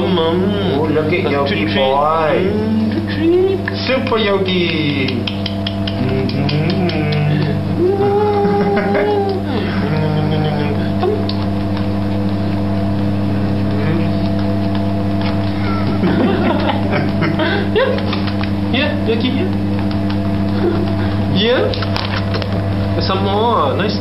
Oh, look at Yogi boy. Super Yogi. Yeah, Yogi, yeah. Some more. Nice.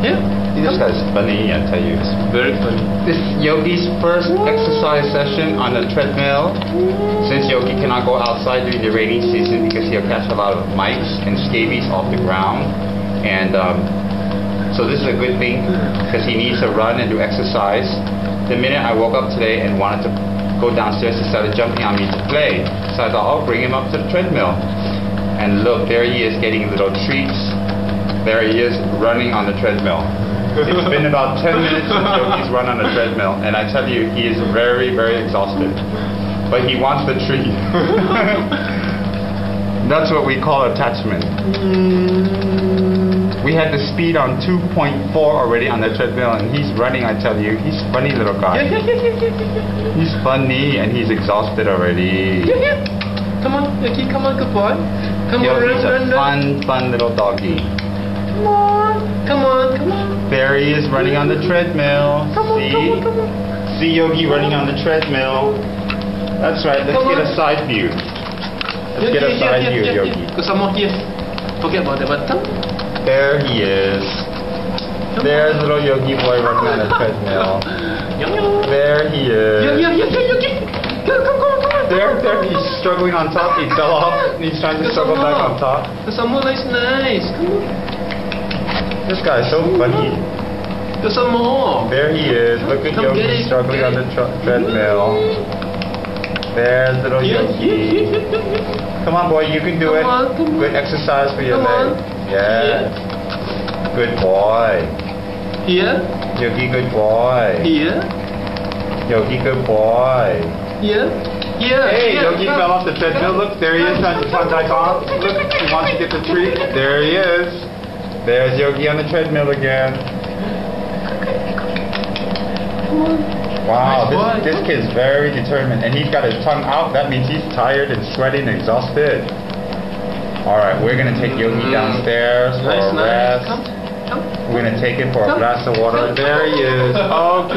Yeah. This guy's funny, I tell you. It's very funny. This is Yogi's first exercise session on the treadmill. Since Yogi cannot go outside during the rainy season because he'll catch a lot of mites and scabies off the ground. And so this is a good thing because he needs to run and do exercise. The minute I woke up today and wanted to go downstairs, he started jumping on me to play. So I thought, I'll bring him up to the treadmill. And look, there he is getting little treats. There he is running on the treadmill. It's been about 10 minutes since Yogi's run on the treadmill, and I tell you, he is very, very exhausted. But he wants the treat. That's what we call attachment. We had the speed on 2.4 already on the treadmill, and he's running, I tell you. He's a funny little guy. He's funny, and he's exhausted already. Come on, Yogi, come on, good boy. Come on, Yogi's run. a fun little doggy. Come on. There he is running on the treadmill. Come on. See Yogi running on the treadmill. That's right, let's get a side view. Let's get a side view, Yogi. Go some more here. Forget about the bottom. There he is. There's little Yogi boy running on the treadmill. There he is. Yogi. Come. There, he's struggling on top. He fell off and he's trying to struggle back on top. Some more, nice. Come on. This guy's so funny. There's some more. There he is. Look at Yogi struggling on the treadmill. There's little Yogi. Come on, boy, you can do it. Good exercise for your leg. Yeah. Good boy. Here. Yogi, good boy. Here. Yogi, good boy. Here. Hey, Yogi fell off the treadmill. Look, there he is trying to climb back on. Look, he wants to get the treat. There he is. There's Yogi on the treadmill again. Wow, this kid's very determined, and he's got his tongue out. That means he's tired and sweating and exhausted. Alright, we're going to take Yogi downstairs for a rest. Come. We're going to take him for a glass of water. There he is. Okay.